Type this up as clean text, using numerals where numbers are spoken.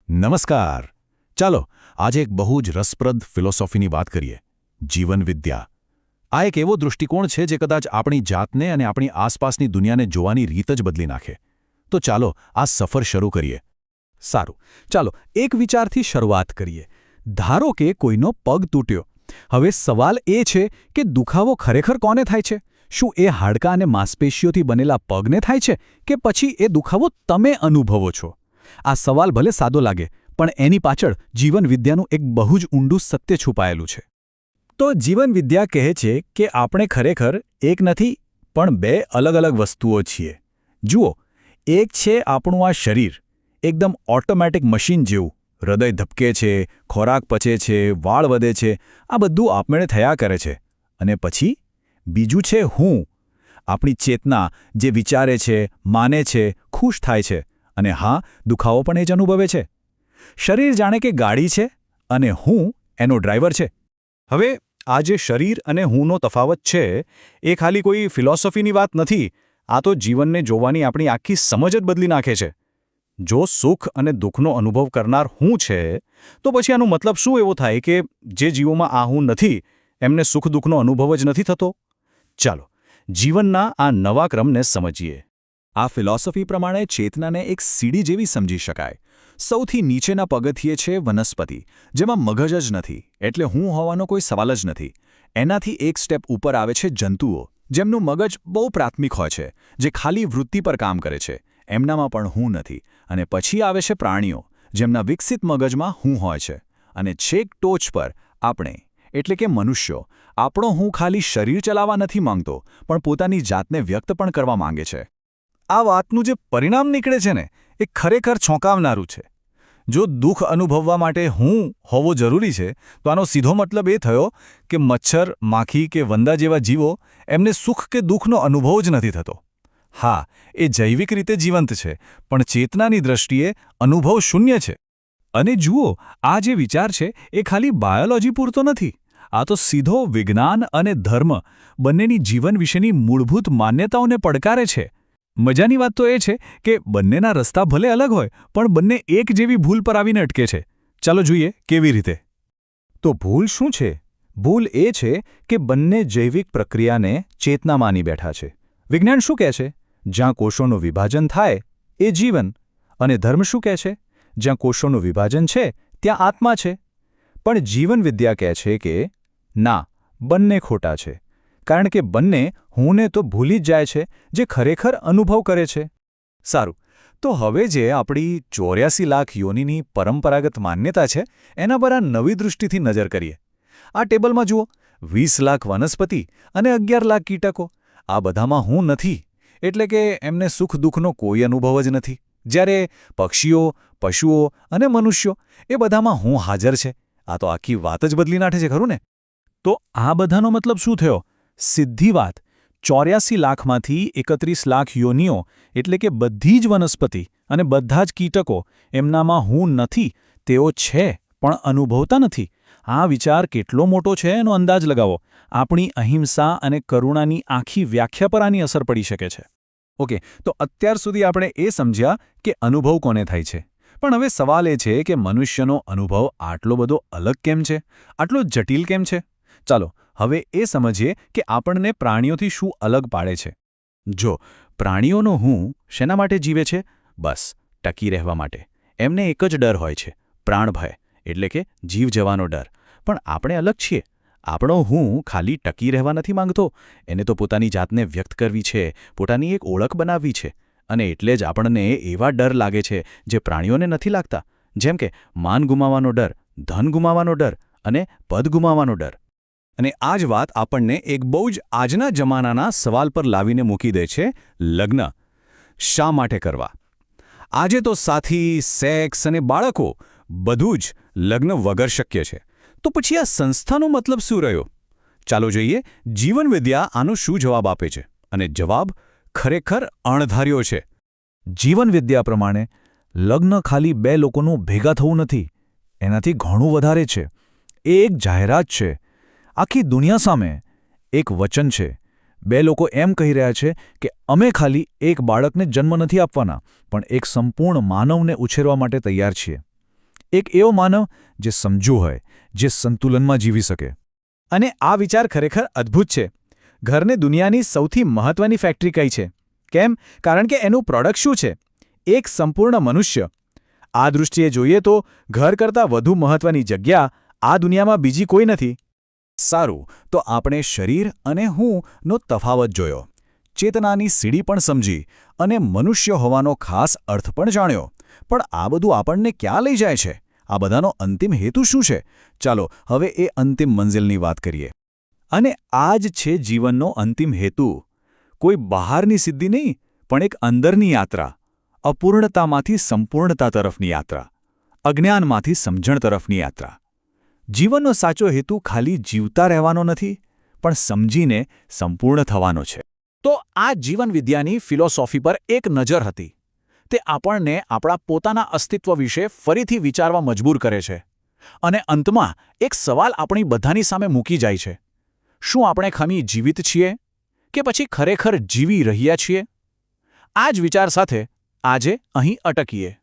નમસ્કાર. ચાલો આજે એક બહુ જ રસપ્રદ ફિલોસોફીની વાત કરીએ. જીવન વિદ્યા. આ એક એવો દૃષ્ટિકોણ છે જે કદાચ આપણી જાતને અને આપણી આસપાસની દુનિયાને જોવાની રીત જ બદલી નાખે. તો ચાલો આ સફર શરૂ કરીએ. સારું, ચાલો એક વિચારથી શરૂઆત કરીએ. ધારો કે કોઈનો પગ તૂટ્યો. હવે સવાલ એ છે કે દુખાવો ખરેખર કોને થાય છે? શું એ હાડકાં અને માંસપેશીઓથી બનેલા પગને થાય છે કે પછી એ દુખાવો તમે અનુભવો છો? આ સવાલ ભલે સાદો લાગે, પણ એની પાછળ જીવનવિદ્યાનું એક બહુ જ ઊંડું સત્ય છુપાયેલું છે. તો જીવનવિદ્યા કહે છે કે આપણે ખરેખર એક નથી, પણ બે અલગ અલગ વસ્તુઓ છીએ. જુઓ, એક છે આપણું આ શરીર, એકદમ ઓટોમેટિક મશીન જેવું. હૃદય ધબકે છે, ખોરાક પચે છે, વાળ વધે છે, આ બધું આપમેળે થયા કરે છે. અને પછી બીજું છે હું, આપણી ચેતના, જે વિચારે છે, માને છે, ખુશ થાય છે. અને હા, દુખાવો પણ એ જ અનુભવે છે. શરીર જાણે કે ગાડી છે અને હું એનો ડ્રાઈવર છે. હવે આ જે શરીર અને હુંનો તફાવત છે, એ ખાલી કોઈ ફિલોસોફીની વાત નથી. આ તો જીવનને જોવાની આપણી આખી સમજ જ બદલી નાખે છે. જો સુખ અને દુઃખનો અનુભવ કરનાર હું છે, તો પછી આનો મતલબ શું એવો થાય કે જે જીવોમાં આ હું નથી, એમને સુખ દુઃખનો અનુભવ જ નથી થતો? ચાલો જીવનના આ નવા ક્રમને સમજીએ. આ ફિલોસોફી પ્રમાણે ચેતનાને એક સીડી જેવી સમજી શકાય. સૌથી નીચેના પગથિયે છે વનસ્પતિ, જેમાં મગજ જ નથી, એટલે હું હોવાનો કોઈ સવાલ જ નથી. એનાથી એક સ્ટેપ ઉપર આવે છે જંતુઓ, જેમનું મગજ બહુ પ્રાથમિક હોય છે, જે ખાલી વૃત્તિ પર કામ કરે છે. એમનામાં પણ હું નથી. અને પછી આવે છે પ્રાણીઓ, જેમના વિકસિત મગજમાં હું હોય છે. અને છેક ટોચ પર આપણે, એટલે કે મનુષ્યો. આપણો હું ખાલી શરીર ચલાવવા નથી માંગતો, પણ પોતાની જાતને વ્યક્ત પણ કરવા માંગે છે. આ વાતનું જે પરિણામ નીકળે છે ને, એ ખરેખર ચોંકાવનારું છે. જો દુઃખ અનુભવવા માટે હું હોવો જરૂરી છે, તો આનો સીધો મતલબ એ થયો કે મચ્છર, માખી કે વંદા જેવા જીવો, એમને સુખ કે દુઃખનો અનુભવ જ નથી થતો. હા, એ જૈવિક રીતે જીવંત છે, પણ ચેતનાની દ્રષ્ટિએ અનુભવ શૂન્ય છે. અને જુઓ, આ જે વિચાર છે એ ખાલી બાયોલોજી પૂરતો નથી. આ તો સીધો વિજ્ઞાન અને ધર્મ બંનેની જીવન વિશેની મૂળભૂત માન્યતાઓને પડકારે છે. મજાની વાત તો એ છે કે બંનેના રસ્તા ભલે અલગ હોય, પણ બંને એક જેવી ભૂલ પર આવીને અટકે છે. ચાલો જોઈએ કેવી રીતે. તો ભૂલ શું છે? ભૂલ એ છે કે બંને જૈવિક પ્રક્રિયાને ચેતના માની બેઠા છે. વિજ્ઞાન શું કહે છે? જ્યાં કોષોનું વિભાજન થાય એ જીવન. અને ધર્મ શું કહે છે? જ્યાં કોષોનું વિભાજન છે ત્યાં આત્મા છે. પણ જીવનવિદ્યા કહે છે કે ના, બંને ખોટા છે. કારણ કે બંને હુંને તો ભૂલી જ જાય છે, જે ખરેખર અનુભવ કરે છે. સારું, તો હવે જે આપણી 84 લાખ યોનિની પરંપરાગત માન્યતા છે, એના પર આ નવી દૃષ્ટિથી નજર કરીએ. આ ટેબલમાં જુઓ, 20 લાખ વનસ્પતિ અને 11 લાખ કીટકો. આ બધામાં હું નથી, એટલે કે એમને સુખ દુઃખનો કોઈ અનુભવ જ નથી. જ્યારે પક્ષીઓ, પશુઓ અને મનુષ્યો, એ બધામાં હું હાજર છે. આ તો આખી વાત જ બદલી નાખે છે, ખરું ને? તો આ બધાનો મતલબ શું થયો? સીધી વાત, 84 લાખમાંથી 31 લાખ યોનિઓ, એટલે કે બધી જ વનસ્પતિ અને બધા જ કીટકો, એમનામાં હું નથી. તેઓ છે, પણ અનુભવતા નથી. આ વિચાર કેટલો મોટો છે એનો અંદાજ લગાવો. આપણી અહિંસા અને કરુણાની આખી વ્યાખ્યા પર આની અસર પડી શકે છે. ઓકે, તો અત્યાર સુધી આપણે એ સમજ્યા કે અનુભવ કોને થાય છે. પણ હવે સવાલ એ છે કે મનુષ્યનો અનુભવ આટલો બધો અલગ કેમ છે? આટલો જટિલ કેમ છે? ચાલો હવે એ સમજીએ કે આપણને પ્રાણીઓથી શું અલગ પાડે છે. જો પ્રાણીઓનો હું શેના માટે જીવે છે? બસ ટકી રહેવા માટે. એમને એક જ ડર હોય છે, પ્રાણભય, એટલે કે જીવ જવાનો ડર. પણ આપણે અલગ છીએ. આપણો હું ખાલી ટકી રહેવા નથી માંગતો. એને તો પોતાની જાતને વ્યક્ત કરવી છે, પોતાની એક ઓળખ બનાવવી છે. અને એટલે જ આપણને એવા ડર લાગે છે જે પ્રાણીઓને નથી લાગતા. જેમ કે માન ગુમાવવાનો ડર, ધન ગુમાવવાનો ડર અને પદ ગુમાવવાનો ડર. અને આ જ વાત આપણને એક બહુ જ આજના જમાનાના સવાલ પર લાવીને મૂકી દે છે: લગ્ન શા માટે કરવા? આજે તો સાથી, સેક્સ અને બાળકો બધું જ લગ્ન વગર શક્ય છે. તો પછી આ સંસ્થાનો મતલબ શું રહ્યો? ચાલો જોઈએ જીવનવિદ્યા આનો શું જવાબ આપે છે. અને જવાબ ખરેખર અણધાર્યો છે. જીવનવિદ્યા પ્રમાણે લગ્ન ખાલી બે લોકોનું ભેગા થવું નથી, એનાથી ઘણું વધારે છે. એ એક જાહેરાત છે આખી દુનિયા સામે, એક વચન છે. બે લોકો એમ કહી રહ્યા છે કે અમે ખાલી એક બાળકને જન્મ નથી આપવાના, પણ એક સંપૂર્ણ માનવને ઉછેરવા માટે તૈયાર છીએ. એક એવો માનવ જે સમજુ હોય, જે સંતુલનમાં જીવી શકે. અને આ વિચાર ખરેખર અદ્ભુત છે. ઘરને દુનિયાની સૌથી મહત્વની ફેક્ટરી કઈ છે? કેમ? કારણ કે એનું પ્રોડક્ટ શું છે? એક સંપૂર્ણ મનુષ્ય. આ દૃષ્ટિએ જોઈએ તો ઘર કરતાં વધુ મહત્વની જગ્યા આ દુનિયામાં બીજી કોઈ નથી. સારું, તો આપણે શરીર અને હુંનો તફાવત જોયો, ચેતનાની સીડી પણ સમજી અને મનુષ્ય હોવાનો ખાસ અર્થ પણ જાણ્યો. પણ આ બધું આપણને ક્યાં લઈ જાય છે? આ બધાનો અંતિમ હેતુ શું છે? ચાલો હવે એ અંતિમ મંઝિલની વાત કરીએ. અને આ જ છે જીવનનો અંતિમ હેતુ. કોઈ બહારની સિદ્ધિ નહીં, પણ એક અંદરની યાત્રા. અપૂર્ણતામાંથી સંપૂર્ણતા તરફની યાત્રા. અજ્ઞાનમાંથી સમજણ તરફની યાત્રા. જીવનનો સાચો હેતુ ખાલી જીવતા રહેવાનો નથી, પણ સમજીને સંપૂર્ણ થવાનો છે. તો આ જીવનવિદ્યાની ફિલોસોફી પર એક નજર હતી. તે આપણને આપણા પોતાના અસ્તિત્વ વિશે ફરીથી વિચારવા મજબૂર કરે છે. અને અંતમાં એક સવાલ આપણી બધાની સામે મૂકી જાય છે. શું આપણે ખમી જીવિત છીએ? કે પછી ખરેખર જીવી રહ્યા છીએ? આ જ વિચાર સાથે આજે અહીં અટકીએ.